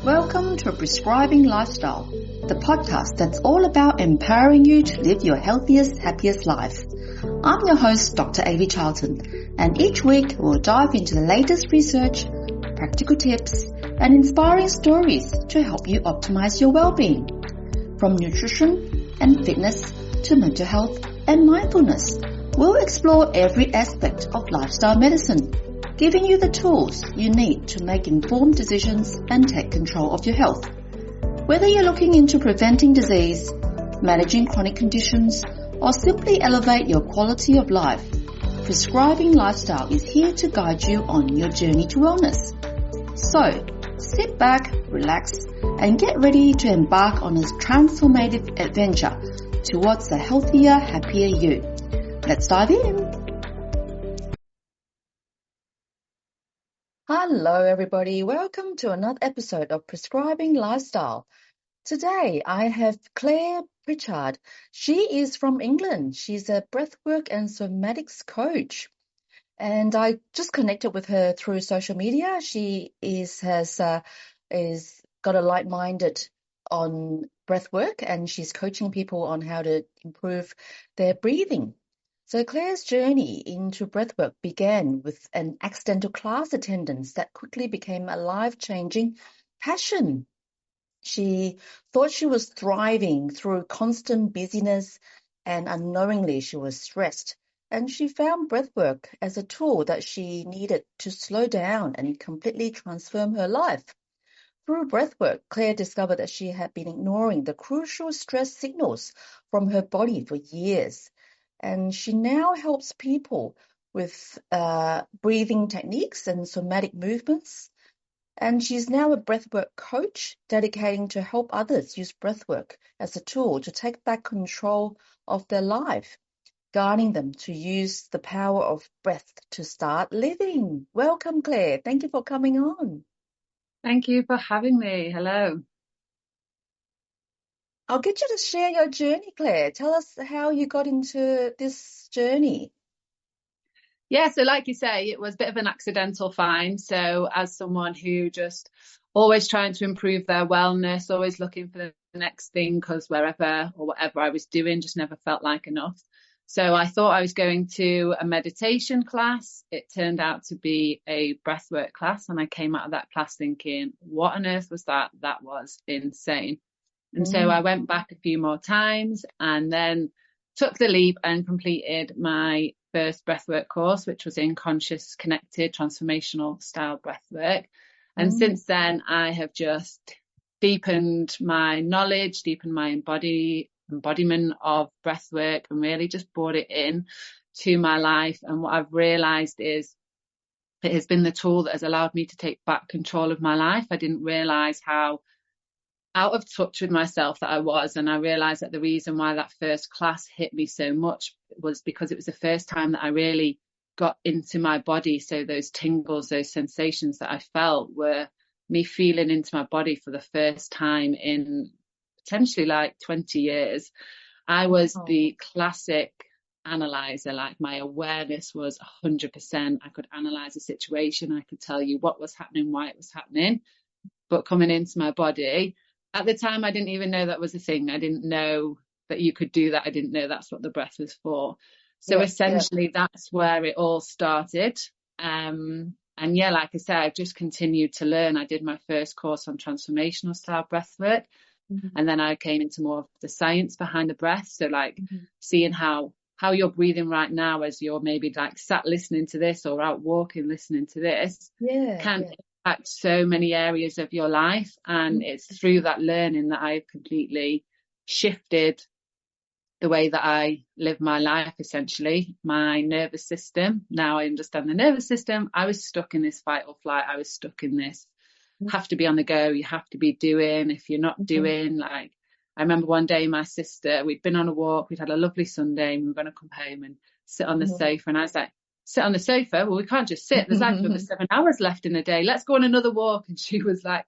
Welcome to Prescribing Lifestyle, the podcast that's all about empowering you to live your healthiest, happiest life. I'm your host, Dr. Avi Charlton, and each week we'll dive into the latest research, practical tips, and inspiring stories to help you optimize your well-being. From nutrition and fitness to mental health and mindfulness, we'll explore every aspect of lifestyle medicine, giving you the tools you need to make informed decisions and take control of your health. Whether you're looking into preventing disease, managing chronic conditions, or simply elevate your quality of life, Prescribing Lifestyle is here to guide you on your journey to wellness. So, sit back, relax, and get ready to embark on this transformative adventure towards a healthier, happier you. Let's dive in. Hello everybody, welcome to another episode of Prescribing Lifestyle. Today I have Claire Pritchard. She is from England. She's a breathwork and somatics coach. And I just connected with her through social media. She has got a like-minded on breathwork, and she's coaching people on how to improve their breathing. So Claire's journey into breathwork began with an accidental class attendance that quickly became a life-changing passion. She thought she was thriving through constant busyness, and unknowingly she was stressed. And she found breathwork as a tool that she needed to slow down and completely transform her life. Through breathwork, Claire discovered that she had been ignoring the crucial stress signals from her body for years. And she now helps people with breathing techniques and somatic movements. And she's now a breathwork coach, dedicating to help others use breathwork as a tool to take back control of their life, guiding them to use the power of breath to start living. Welcome, Claire. Thank you for coming on. Thank you for having me. Hello. I'll get you to share your journey, Claire. Tell us how you got into this journey. Yeah, so like you say, it was a bit of an accidental find. So as someone who just always trying to improve their wellness, always looking for the next thing, because wherever or whatever I was doing just never felt like enough. So I thought I was going to a meditation class. It turned out to be a breathwork class. And I came out of that class thinking, what on earth was that? That was insane. And so I went back a few more times and then took the leap and completed my first breathwork course, which was in conscious, connected, transformational style breathwork. And since then, I have just deepened my knowledge, deepened my embodiment of breathwork, and really just brought it in to my life. And what I've realized is it has been the tool that has allowed me to take back control of my life. I didn't realize how out of touch with myself that I was. And I realized that the reason why that first class hit me so much was because it was the first time that I really got into my body. So those tingles, those sensations that I felt were me feeling into my body for the first time in potentially like 20 years. I was the classic analyzer. Like, my awareness was 100%. I could analyze a situation. I could tell you what was happening, why it was happening. But coming into my body, at the time, I didn't even know that was a thing. I didn't know that you could do that. I didn't know that's what the breath was for. So essentially, that's where it all started. And yeah, like I said, I've just continued to learn. I did my first course on transformational style breathwork. And then I came into more of the science behind the breath. So like seeing how you're breathing right now as you're maybe like sat listening to this or out walking, listening to this can impact so many areas of your life. And it's through that learning that I've completely shifted the way that I live my life, essentially. My nervous system, now I understand the nervous system. I was stuck in this fight or flight. I was stuck in this have to be on the go, you have to be doing. If you're not doing, like, I remember one day my sister, we'd been on a walk, we'd had a lovely Sunday, and we were going to come home and sit on the sofa. And I was like, sit on the sofa? Well, we can't just sit. There's like another 7 hours left in the day. Let's go on another walk. And she was like,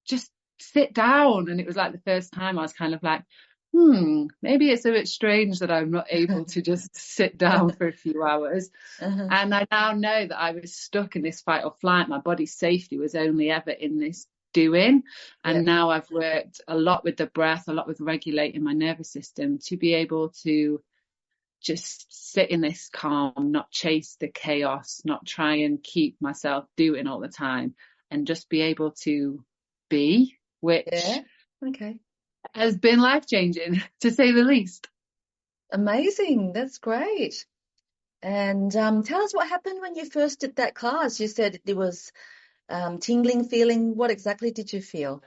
just sit down. And it was like the first time I was kind of like, maybe it's a bit strange that I'm not able to just sit down for a few hours. And I now know that I was stuck in this fight or flight. My body's safety was only ever in this doing. And Yeah. now I've worked a lot with the breath, a lot with regulating my nervous system to be able to just sit in this calm, not chase the chaos, not try and keep myself doing all the time, and just be able to be, which Yeah. Okay. has been life-changing, to say the least. Amazing. That's great. And tell us what happened when you first did that class. You said it was tingling feeling. What exactly did you feel?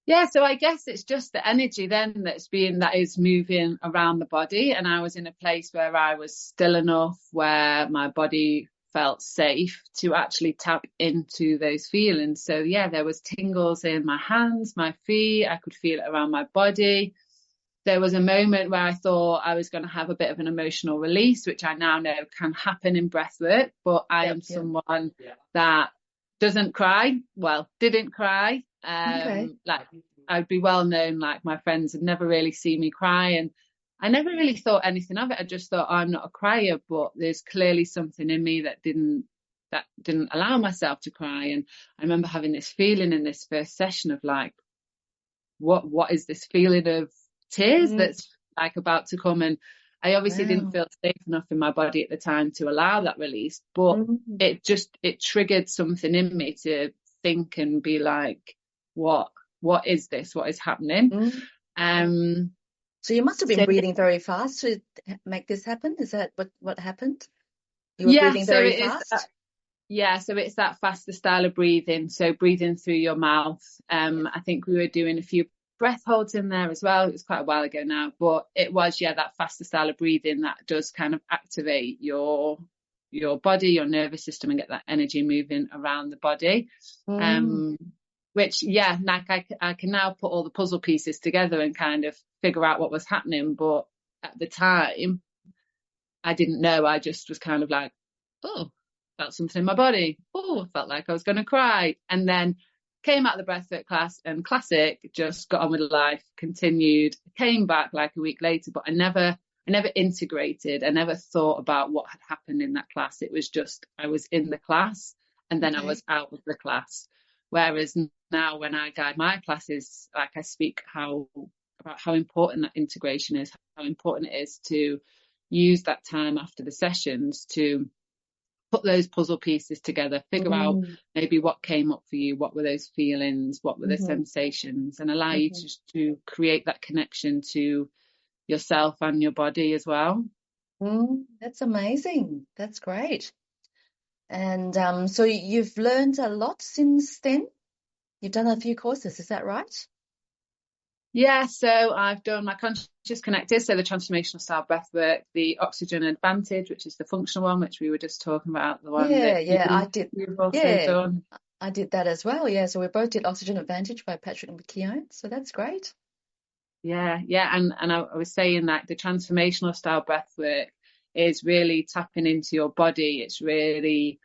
Yeah, so I guess it's just the energy then that is moving around the body. And I was in a place where I was still enough, where my body felt safe to actually tap into those feelings. So yeah, there was tingles in my hands, my feet. I could feel it around my body. There was a moment where I thought I was going to have a bit of an emotional release, which I now know can happen in breath work. But I am someone that doesn't cry. Well, didn't cry. Okay. Like I'd be well known, like my friends had never really seen me cry, and I never really thought anything of it. I just thought, oh, I'm not a crier, but there's clearly something in me that didn't allow myself to cry. And I remember having this feeling in this first session of like, what is this feeling of tears that's like about to come? And I obviously didn't feel safe enough in my body at the time to allow that release, but it triggered something in me to think and be like, what is this? What is happening? So you must have been breathing very fast to make this happen. Is that what happened? You were Yeah, breathing so very it is. fast? So it's that faster style of breathing. So breathing through your mouth. I think we were doing a few breath holds in there as well. It was quite a while ago now, but it was, that faster style of breathing that does kind of activate your body, your nervous system, and get that energy moving around the body. Which, like I can now put all the puzzle pieces together and kind of figure out what was happening. But at the time, I didn't know. I just was kind of like, oh, felt something in my body. Oh, felt like I was going to cry. And then came out of the breathwork class, and classic, just got on with life, continued, came back like a week later, but I never integrated. I never thought about what had happened in that class. It was just, I was in the class and then I was out of the class. Whereas now when I guide my classes, like I speak about how important that integration is, how important it is to use that time after the sessions to put those puzzle pieces together, figure out maybe what came up for you, what were those feelings, what were the sensations, and allow you to create that connection to yourself and your body as well. That's amazing. That's great. And so you've learned a lot since then? You've done a few courses, is that right? Yeah, so I've done my Conscious Connected, so the transformational style breathwork, the Oxygen Advantage, which is the functional one, which we were just talking about, the one I did. You've also done. I did that as well. Yeah, so we both did Oxygen Advantage by Patrick McKeown. So that's great. Yeah, and I was saying that the transformational style breathwork is really tapping into your body. It's really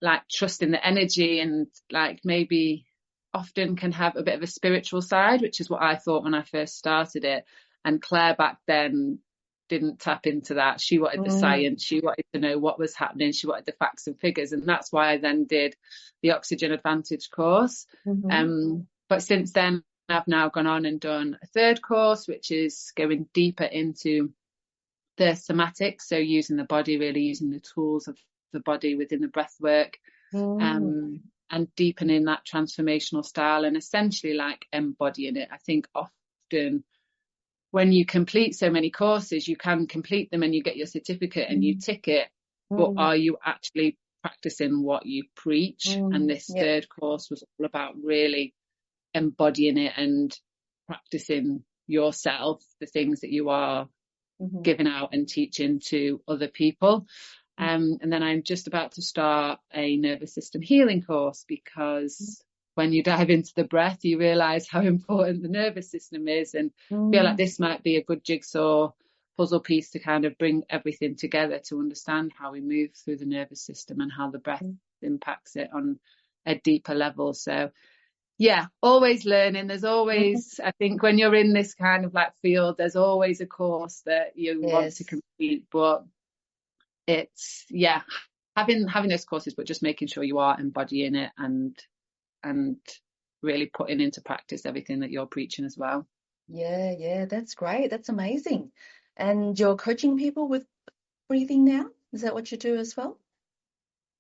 like trusting the energy, and like maybe often can have a bit of a spiritual side, which is what I thought when I first started it. And Claire back then didn't tap into that. She wanted the science. She wanted to know what was happening. She wanted the facts and figures. And that's why I then did the Oxygen Advantage course. But since then, I've now gone on and done a third course, which is going deeper into the somatics. So using the body, really using the tools of the body within the breath work. And deepening that transformational style and essentially like embodying it. I think often when you complete so many courses, you can complete them and you get your certificate and you tick it, but are you actually practicing what you preach? And this third course was all about really embodying it and practicing yourself, the things that you are giving out and teaching to other people. And then I'm just about to start a nervous system healing course, because when you dive into the breath, you realize how important the nervous system is, and feel like this might be a good jigsaw puzzle piece to kind of bring everything together to understand how we move through the nervous system and how the breath impacts it on a deeper level. So yeah, always learning. There's always, I think when you're in this kind of like field, there's always a course that you want to complete, but it's having those courses, but just making sure you are embodying it and and really putting into practice everything that you're preaching as well. Yeah, that's great. That's amazing. And you're coaching people with breathing now? Is that what you do as well?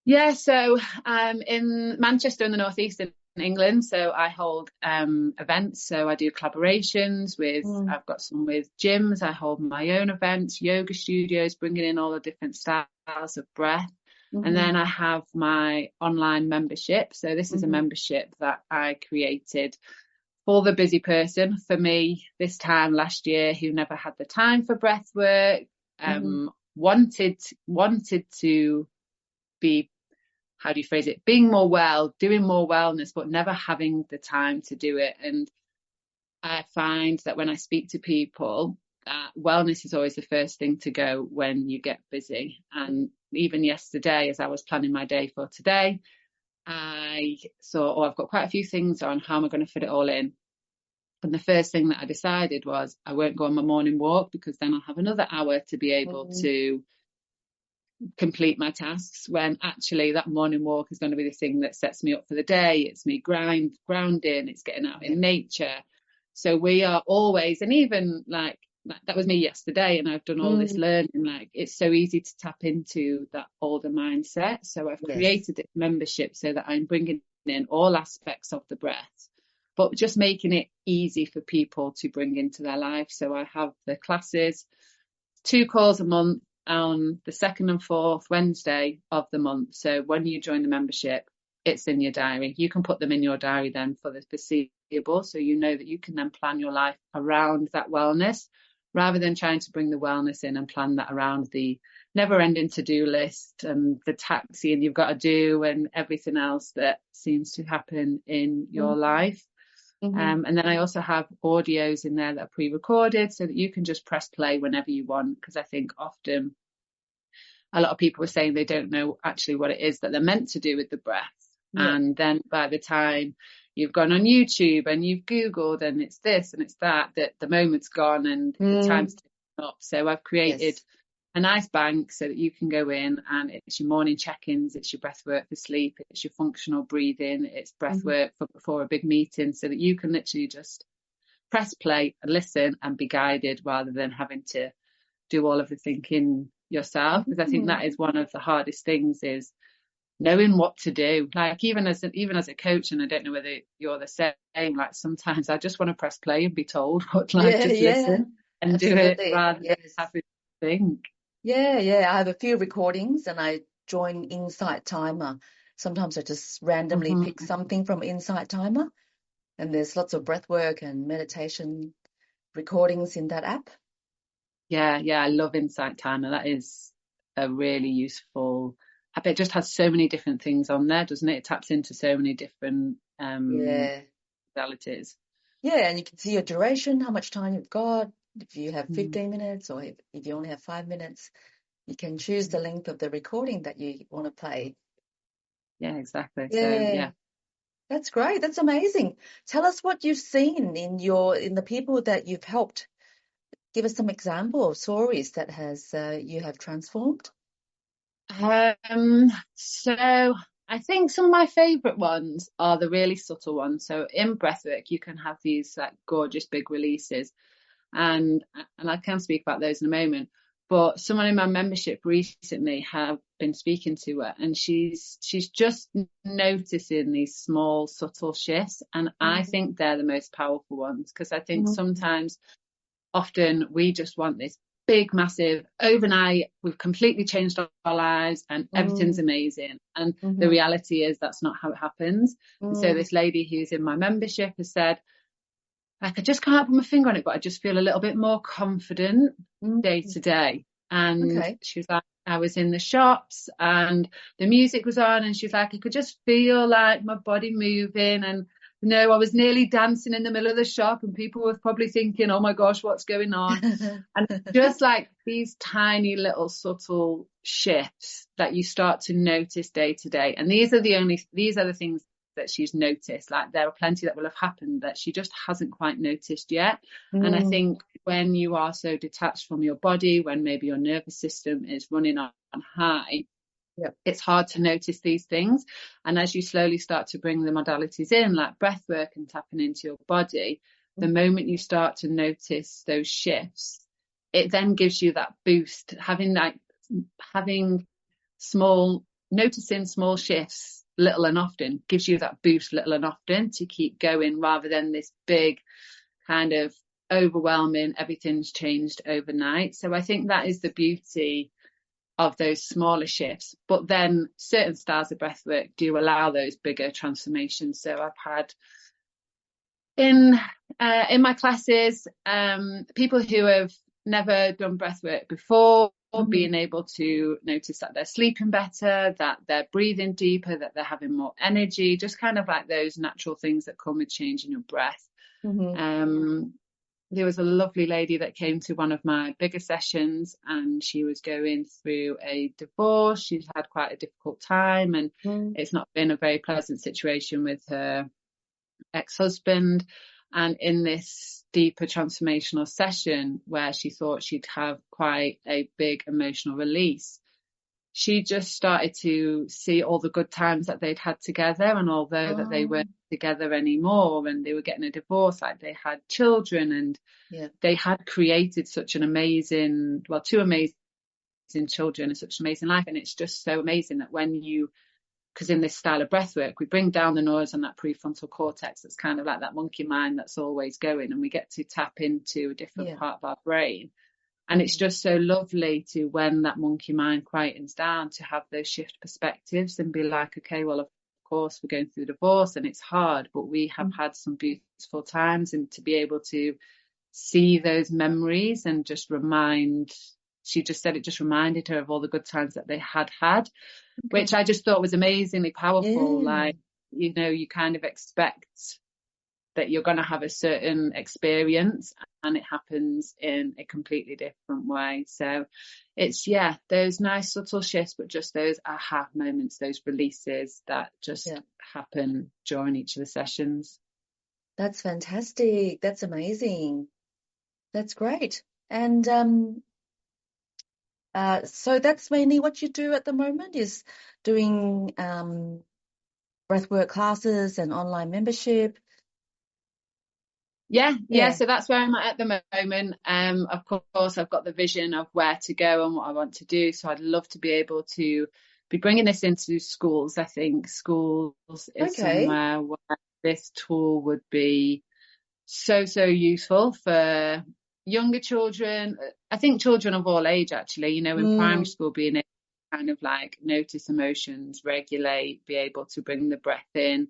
Yeah, so I'm in Manchester in the northeast in England. So I hold events. So I do collaborations with, I've got some with gyms. I hold my own events, yoga studios, bringing in all the different styles of breath. And then I have my online membership. So this is a membership that I created for the busy person, for me this time last year, who never had the time for breath work, wanted to be, how do you phrase it, being more well, doing more wellness, but never having the time to do it. And I find that when I speak to people, that wellness is always the first thing to go when you get busy. And even yesterday, as I was planning my day for today, I thought, oh, I've got quite a few things on. How am I going to fit it all in? And the first thing that I decided was I won't go on my morning walk, because then I'll have another hour to be able to complete my tasks, when actually that morning walk is going to be the thing that sets me up for the day. It's me grounding, it's getting out in nature. So we are always, and even like that was me yesterday, and I've done all this learning, like it's so easy to tap into that older mindset. So I've created this membership so that I'm bringing in all aspects of the breath, but just making it easy for people to bring into their life. So I have the classes, 2 calls a month on the 2nd and 4th Wednesday of the month. So when you join the membership, it's in your diary. You can put them in your diary then for the foreseeable, so you know that you can then plan your life around that wellness, rather than trying to bring the wellness in and plan that around the never-ending to-do list and the taxi and you've got to do and everything else that seems to happen in your life. And then I also have audios in there that are pre-recorded, so that you can just press play whenever you want, because I think often a lot of people are saying they don't know actually what it is that they're meant to do with the breath. And then by the time you've gone on YouTube and you've Googled and it's this and it's that the moment's gone and the time's taken up. So I've created a nice bank so that you can go in, and it's your morning check-ins, it's your breath work for sleep, it's your functional breathing, it's breath work for before a big meeting, so that you can literally just press play and listen and be guided, rather than having to do all of the thinking yourself. Because I think that is one of the hardest things, is knowing what to do. Like even as a coach, and I don't know whether you're the same, like sometimes I just want to press play and be told what, like just listen and do it rather than having to think. Yeah, I have a few recordings and I join Insight Timer. Sometimes I just randomly pick something from Insight Timer, and there's lots of breath work and meditation recordings in that app. Yeah, I love Insight Timer. That is a really useful app. It just has so many different things on there, doesn't it? It taps into so many different modalities. Yeah, and you can see your duration, how much time you've got. If you have 15 minutes or if you only have 5 minutes, you can choose the length of the recording that you want to play. Yeah, exactly. Yeah. So, That's great. That's amazing. Tell us what you've seen in the people that you've helped. Give us some example of stories that you have transformed. So I think some of my favourite ones are the really subtle ones. So in breathwork, you can have these like gorgeous big releases, and I can speak about those in a moment. But someone in my membership recently have been speaking to her, and she's just noticing these small subtle shifts, and I think they're the most powerful ones, because I think often we just want this big, massive, overnight, we've completely changed our lives and everything's amazing. And the reality is that's not how it happens. And so this lady who's in my membership has said, like, I just can't put my finger on it, but I just feel a little bit more confident day to day. And she was like, I was in the shops and the music was on, and she's like, I could just feel like my body moving, and I was nearly dancing in the middle of the shop, and people were probably thinking, oh my gosh, what's going on? And just like these tiny little subtle shifts that you start to notice day to day. And these are the things that she's noticed. Like there are plenty that will have happened that she just hasn't quite noticed yet. And I think when you are so detached from your body, when maybe your nervous system is running on high, it's hard to notice these things. And as you slowly start to bring the modalities in, like breath work and tapping into your body, the moment you start to notice those shifts, it then gives you that boost. Noticing small shifts little and often gives you that boost little and often to keep going, rather than this big kind of overwhelming, everything's changed overnight. So I think that is the beauty of those smaller shifts. But then certain styles of breathwork do allow those bigger transformations. So I've had in my classes people who have never done breathwork before, being able to notice that they're sleeping better, that they're breathing deeper, that they're having more energy, just kind of like those natural things that come with changing your breath. There was a lovely lady that came to one of my bigger sessions, and she was going through a divorce. She's had quite a difficult time, and it's not been a very pleasant situation with her ex-husband. And in this deeper transformational session where she thought she'd have quite a big emotional release, she just started to see all the good times that they'd had together. And although that they weren't together anymore and they were getting a divorce, like they had children, and they had created such an amazing, well, two amazing children and such an amazing life. And it's just so amazing that because in this style of breathwork, we bring down the noise on that prefrontal cortex. It's kind of like that monkey mind that's always going, and we get to tap into a different part of our brain. And it's just so lovely to, when that monkey mind quietens down, to have those shift perspectives and be like, okay, well, of course, we're going through divorce and it's hard, but we have had some beautiful times. And to be able to see those memories and just she just said it just reminded her of all the good times that they had, which I just thought was amazingly powerful. Like, you kind of expect that you're going to have a certain experience and it happens in a completely different way. So it's, those nice subtle shifts, but just those aha moments, those releases that just happen during each of the sessions. That's fantastic. That's amazing. That's great. And so that's mainly what you do at the moment, is doing breathwork classes and online membership. Yeah. So that's where I'm at the moment. Of course, I've got the vision of where to go and what I want to do. So I'd love to be able to be bringing this into schools. I think schools is somewhere where this tool would be so useful for younger children. I think children of all age, actually, in primary school, being able to kind of like notice emotions, regulate, be able to bring the breath in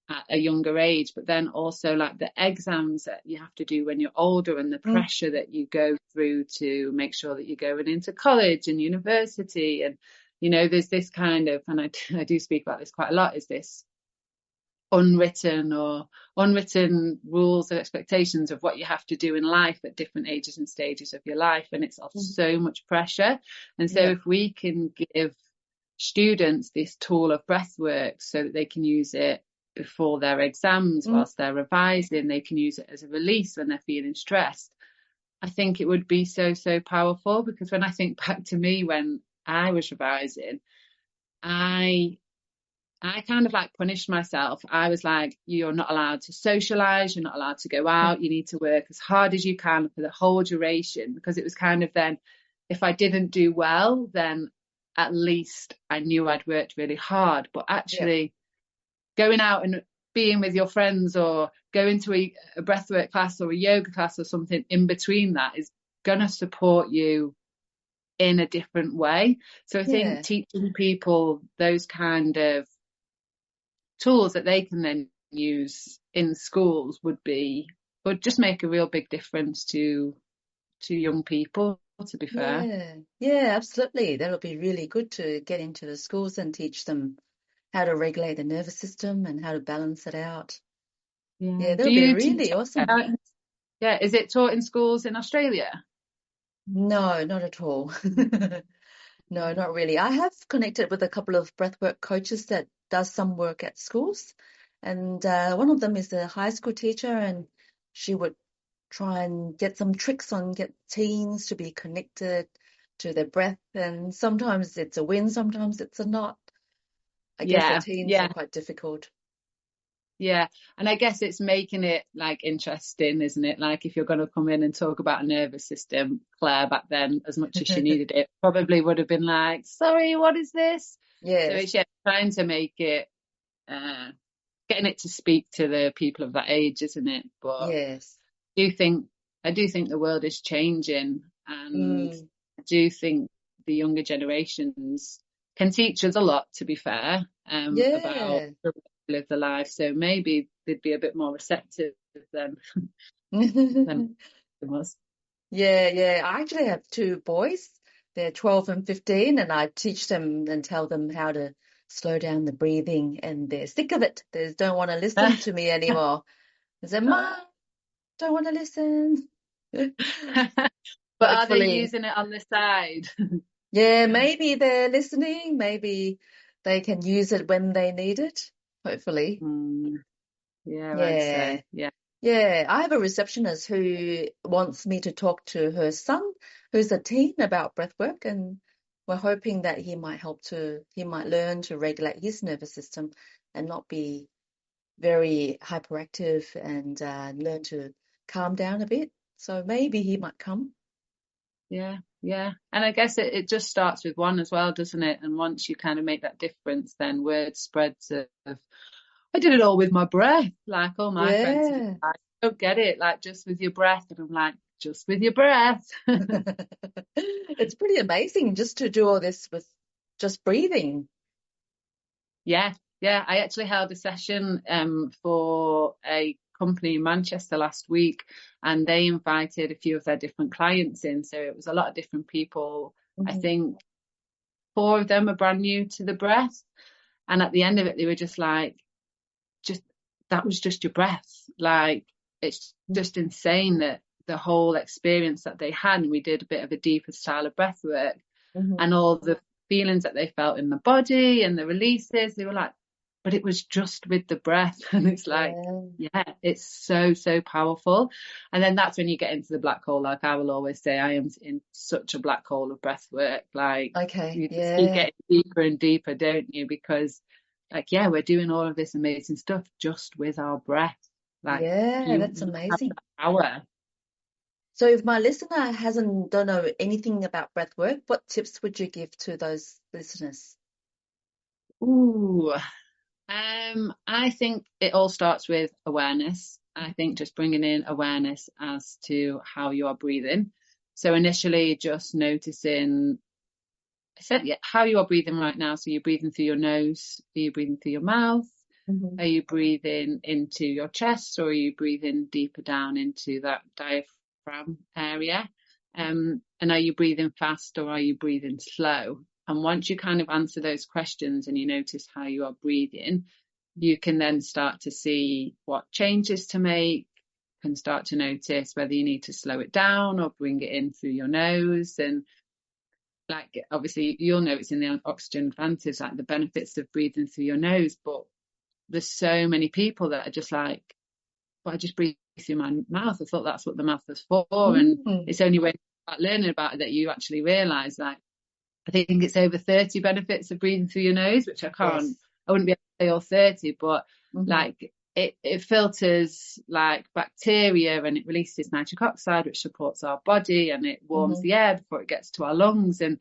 at a younger age, but then also like the exams that you have to do when you're older, and the pressure that you go through to make sure that you're going into college and university. And there's this kind of, and I do speak about this quite a lot, is this unwritten rules and expectations of what you have to do in life at different ages and stages of your life, and it's so much pressure. And so if we can give students this tool of breath work so that they can use it before their exams, whilst they're revising, they can use it as a release when they're feeling stressed, I think it would be so powerful. Because when I think back to me when I was revising, I kind of like punished myself. I was like, you're not allowed to socialize, you're not allowed to go out, you need to work as hard as you can for the whole duration. Because it was kind of, then if I didn't do well, then at least I knew I'd worked really hard. But actually going out and being with your friends, or going to a breathwork class or a yoga class or something in between that, is going to support you in a different way. So I think teaching people those kind of tools that they can then use in schools would just make a real big difference to young people, to be fair. Yeah, absolutely. That would be really good to get into the schools and teach them how to regulate the nervous system and how to balance it out. Yeah, that would be really awesome. Is it taught in schools in Australia? No, not at all. No, not really. I have connected with a couple of breathwork coaches that does some work at schools, and one of them is a high school teacher, and she would try and get some tricks on get teens to be connected to their breath, and sometimes it's a win, sometimes it's a not. I guess the Yeah, teens are yeah, quite difficult. yeah. And I guess it's making it like interesting, isn't it? Like if you're going to come in and talk about a nervous system, Claire back then, as much as she needed it, probably would have been like, sorry, what is this? So Yes, it's trying to make it, getting it to speak to the people of that age, isn't it? But yes. do think I do think the world is changing, and Mm, I do think the younger generations can teach us a lot, to be fair, about yeah. the way to live the life. So maybe they'd be a bit more receptive than than us. Yeah, yeah. I actually have two boys. They're 12 and 15, and I teach them and tell them how to slow down the breathing, and they're sick of it. They don't want to listen to me anymore. They say, Mom, don't want to listen. But are they Hopefully, using it on the side? yeah, maybe they're listening. Maybe they can use it when they need it. Hopefully. Mm, yeah, I'd Yeah. say, yeah. Yeah, I have a receptionist who wants me to talk to her son, who's a teen, about breath work, and we're hoping that he might learn to regulate his nervous system and not be very hyperactive and learn to calm down a bit. So maybe he might come. Yeah, yeah. And I guess it just starts with one as well, doesn't it? And once you kind of make that difference, then word spreads of, I did it all with my breath. Like all my friends are just Yeah. like, I don't get it, like just with your breath. And I'm like, just with your breath. It's pretty amazing just to do all this with just breathing. Yeah, yeah. I actually held a session for a company in Manchester last week, and they invited a few of their different clients in. So it was a lot of different people. I Mhm. think four of them are brand new to the breath. And at the end of it, they were just like, just that was just your breath. Like it's just insane that the whole experience that they had. And we did a bit of a deeper style of breath work, Mhm. and all the feelings that they felt in the body and the releases, they were like, but it was just with the breath. And it's like, Yeah. yeah, it's so, so powerful. And then that's when you get into the black hole. Like I will always say, I am in such a black hole of breath work. Like Okay. you just keep Yeah. getting deeper and deeper, don't you? Because like, yeah, we're doing all of this amazing stuff just with our breath. Like Yeah, you that's have amazing. that power. So if my listener hasn't don't know anything about breath work, what tips would you give to those listeners? Ooh. I think it all starts with awareness. I think just bringing in awareness as to how you are breathing. So initially, just noticing how you are breathing right now. So you're breathing through your nose, are you breathing through your mouth? Hmm. Are you breathing into your chest, or are you breathing deeper down into that diaphragm area? And are you breathing fast or are you breathing slow? And once you kind of answer those questions and you notice how you are breathing, you can then start to see what changes to make, can start to notice whether you need to slow it down or bring it in through your nose. And like obviously you'll know it's in the oxygen advantage, like the benefits of breathing through your nose, but there's so many people that are just like, well, I just breathe through my mouth. I thought that's what the mouth was for. And Mm. it's only when you start learning about it that you actually realise, like, I think it's over 30 benefits of breathing through your nose, which Yes. I wouldn't be able to say all 30, but Hmm. like it filters like bacteria and it releases nitric oxide, which supports our body, and it warms Hmm. the air before it gets to our lungs. And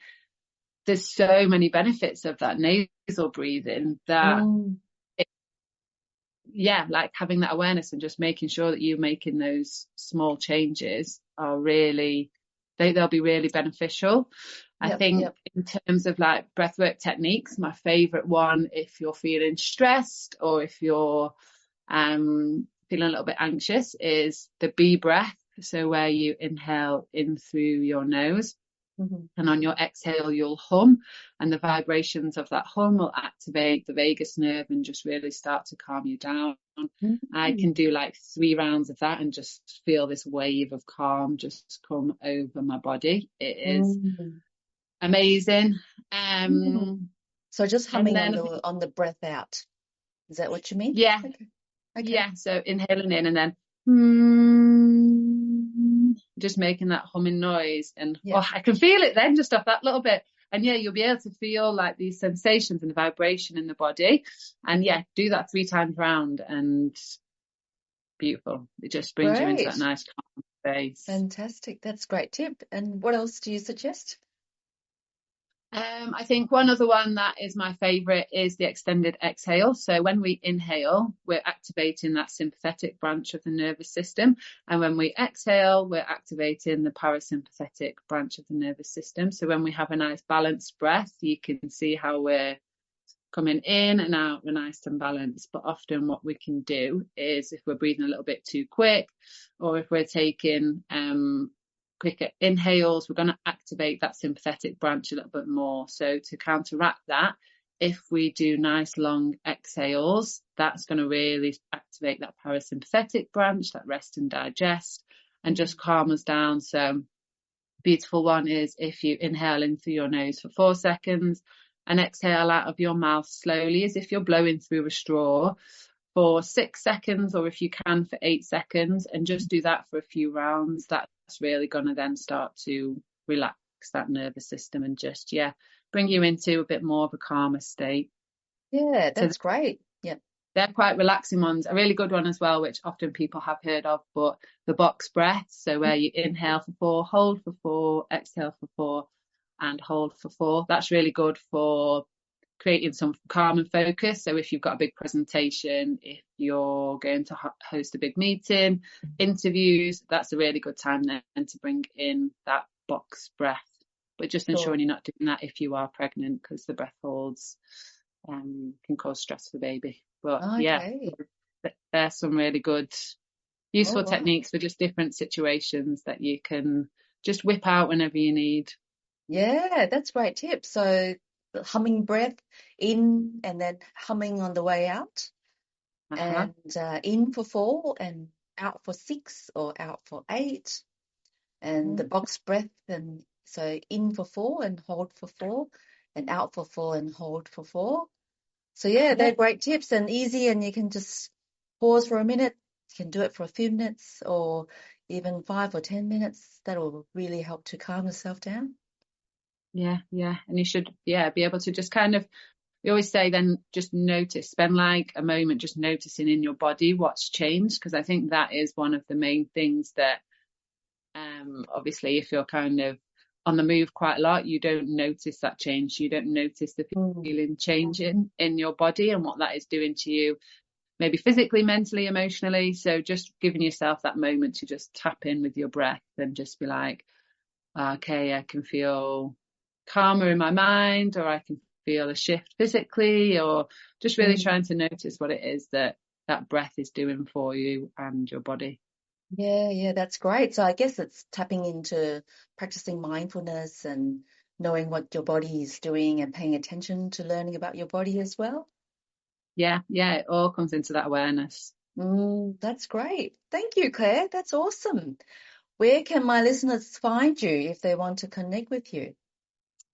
there's so many benefits of that nasal breathing that Mm. yeah, like having that awareness and just making sure that you're making those small changes are really, they'll be really beneficial. I Yep. think Yep. in terms of like breathwork techniques, my favorite one, if you're feeling stressed or if you're feeling a little bit anxious, is the B breath. So where you inhale in through your nose, Hmm. and on your exhale you'll hum, and the vibrations of that hum will activate the vagus nerve and just really start to calm you down. I can Mm. do like 3 rounds of that and just feel this wave of calm just come over my body. It is Mm. amazing. Mm. So just And humming then on the breath out. Is that what you mean? yeah, Okay. Okay. yeah, so inhaling in and then mm, just making that humming noise. And Yeah. I can feel it then just off that little bit. And yeah, you'll be able to feel like these sensations and the vibration in the body. And yeah, do that 3 times round, and beautiful. It just brings you into that Great. nice calm space. Fantastic. That's a great tip. And what else do you suggest? I think one other one that is my favorite is the extended exhale. So when we inhale, we're activating that sympathetic branch of the nervous system. And when we exhale, we're activating the parasympathetic branch of the nervous system. So when we have a nice balanced breath, you can see how we're coming in and out, we're nice and balanced. But often what we can do is, if we're breathing a little bit too quick, or if we're taking quicker inhales, we're going to activate that sympathetic branch a little bit more. So to counteract that, if we do nice long exhales, that's going to really activate that parasympathetic branch, that rest and digest, and just calm us down. So beautiful one is if you inhale in through your nose for 4 seconds and exhale out of your mouth slowly as if you're blowing through a straw for 6 seconds, or if you can for 8 seconds, and just do that for a few rounds. That's really going to then start to relax that nervous system and just, bring you into a bit more of a calmer state. Yeah, that's great. Yeah. They're quite relaxing ones. A really good one as well, which often people have heard of, but the box breath. So where you inhale for 4, hold for 4, exhale for 4, and hold for 4. That's really good for creating some calm and focus. So if you've got a big presentation, if you're going to host a big meeting, interviews, that's a really good time then to bring in that box breath. But just ensuring you're not doing that if you are pregnant, because the breath holds can cause stress for the baby. But there's some really good useful techniques for just different situations that you can just whip out whenever you need. Yeah, that's a great tip. So the humming breath in and then humming on the way out, and in for 4 and out for 6 or out for 8, and the box breath, and so in for 4 and hold for 4 and out for 4 and hold for 4. So they're great tips and easy, and you can just pause for a minute. You can do it for a few minutes or even 5 or 10 minutes. That will really help to calm yourself down. Yeah. And you should, be able to just kind of, we always say then just notice, spend like a moment just noticing in your body what's changed. Because I think that is one of the main things that, obviously, if you're kind of on the move quite a lot, you don't notice that change. You don't notice the feeling changing in your body and what that is doing to you, maybe physically, mentally, emotionally. So just giving yourself that moment to just tap in with your breath and just be like, okay, I can feel calmer in my mind, or I can feel a shift physically, or just really trying to notice what it is that breath is doing for you and your body. Yeah, that's great. So I guess it's tapping into practicing mindfulness and knowing what your body is doing and paying attention to learning about your body as well. Yeah, it all comes into that awareness. That's great. Thank you, Claire. That's awesome. Where can my listeners find you if they want to connect with you?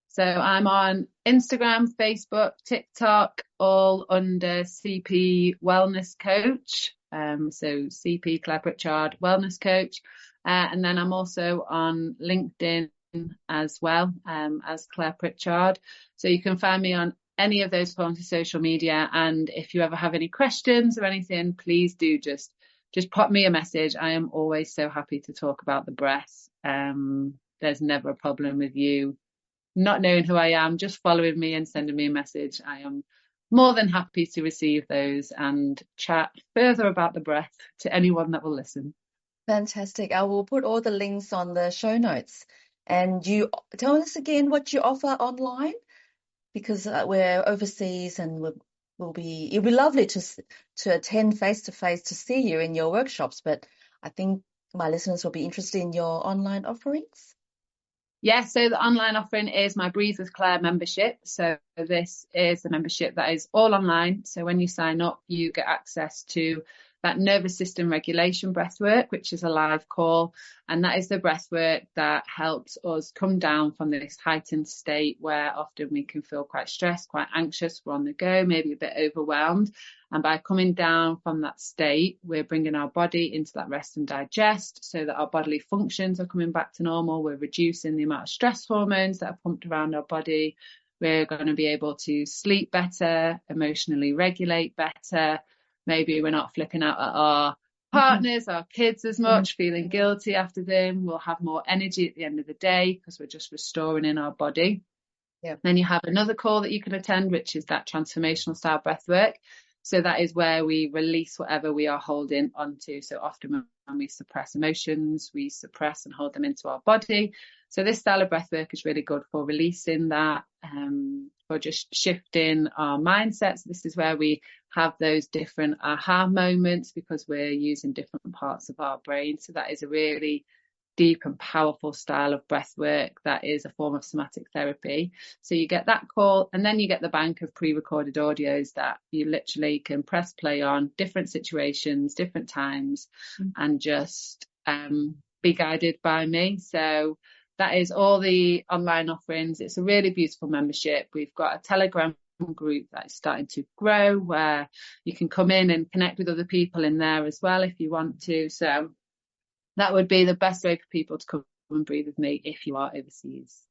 So I'm on Instagram, Facebook, TikTok, all under CP Wellness Coach. So CP Claire Pritchard Wellness Coach. And then I'm also on LinkedIn as well, as Claire Pritchard. So you can find me on any of those forms of social media. And if you ever have any questions or anything, please do just pop me a message. I am always so happy to talk about the breath. There's never a problem with you not knowing who I am, just following me and sending me a message. I am more than happy to receive those and chat further about the breath to anyone that will listen. Fantastic. I will put all the links on the show notes. And you tell us again what you offer online, because we're overseas and it'll be lovely to attend face to face to see you in your workshops. But I think my listeners will be interested in your online offerings. Yeah, so the online offering is my Breathe with Claire membership. So this is a membership that is all online. So when you sign up, you get access to that nervous system regulation breathwork, which is a live call. And that is the breathwork that helps us come down from this heightened state where often we can feel quite stressed, quite anxious, we're on the go, maybe a bit overwhelmed. And by coming down from that state, we're bringing our body into that rest and digest so that our bodily functions are coming back to normal. We're reducing the amount of stress hormones that are pumped around our body. We're going to be able to sleep better, emotionally regulate better. Maybe we're not flipping out at our partners, our kids as much, feeling guilty after them. We'll have more energy at the end of the day because we're just restoring in our body. Yeah. Then you have another call that you can attend, which is that transformational style breath work. So that is where we release whatever we are holding onto. So often when we suppress emotions, we suppress and hold them into our body. So this style of breath work is really good for releasing that, for just shifting our mindsets. This is where we have those different aha moments because we're using different parts of our brain. So that is a really deep and powerful style of breath work that is a form of somatic therapy. So you get that call, and then you get the bank of pre-recorded audios that you literally can press play on, different situations, different times, and just be guided by me. So that is all the online offerings. It's a really beautiful membership. We've got a Telegram group that is starting to grow where you can come in and connect with other people in there as well if you want to. So that would be the best way for people to come and breathe with me if you are overseas.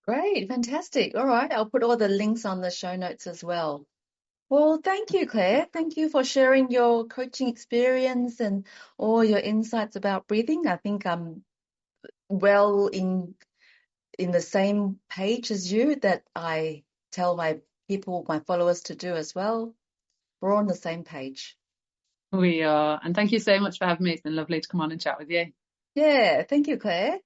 Great, fantastic. All right, I'll put all the links on the show notes as well. Well, thank you, Claire. Thank you for sharing your coaching experience and all your insights about breathing. I think I'm well in the same page as you that I tell my people, my followers to do as well. We're all on the same page. We are. And thank you so much for having me. It's been lovely to come on and chat with you. Yeah, thank you, Claire.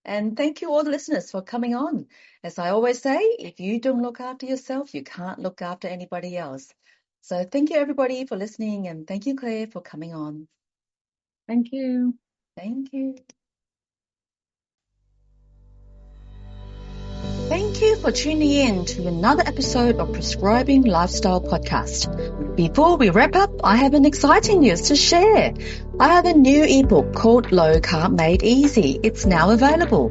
And thank you all the listeners for coming on. As I always say, if you don't look after yourself, you can't look after anybody else. So thank you, everybody, for listening. And thank you, Claire, for coming on. Thank you. Thank you. Thank you for tuning in to another episode of Prescribing Lifestyle Podcast. Before we wrap up, I have an exciting news to share. I have a new ebook called Low Carb Made Easy. It's now available.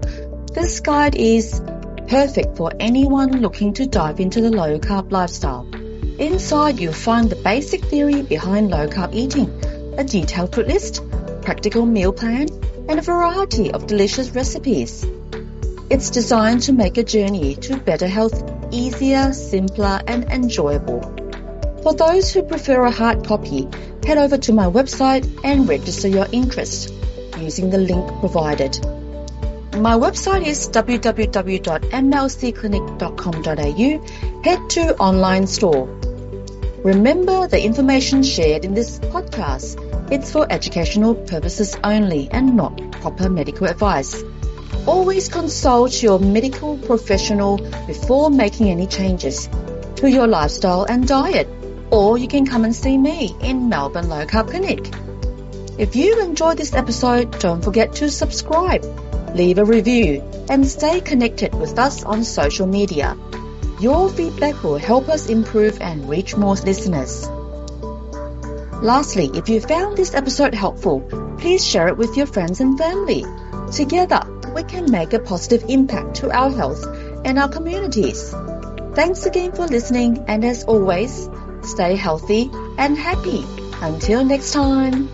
This guide is perfect for anyone looking to dive into the low carb lifestyle. Inside, you'll find the basic theory behind low carb eating, a detailed food list, practical meal plan, and a variety of delicious recipes. It's designed to make a journey to better health easier, simpler, and enjoyable. For those who prefer a hard copy, head over to my website and register your interest using the link provided. My website is www.mlcclinic.com.au. Head to online store. Remember, the information shared in this podcast, it's for educational purposes only and not proper medical advice. Always consult your medical professional before making any changes to your lifestyle and diet, or you can come and see me in Melbourne Low Carb Clinic. If you enjoyed this episode, don't forget to subscribe, leave a review, and stay connected with us on social media. Your feedback will help us improve and reach more listeners. Lastly, if you found this episode helpful, please share it with your friends and family. Together, we can make a positive impact to our health and our communities. Thanks again for listening, and as always, stay healthy and happy. Until next time.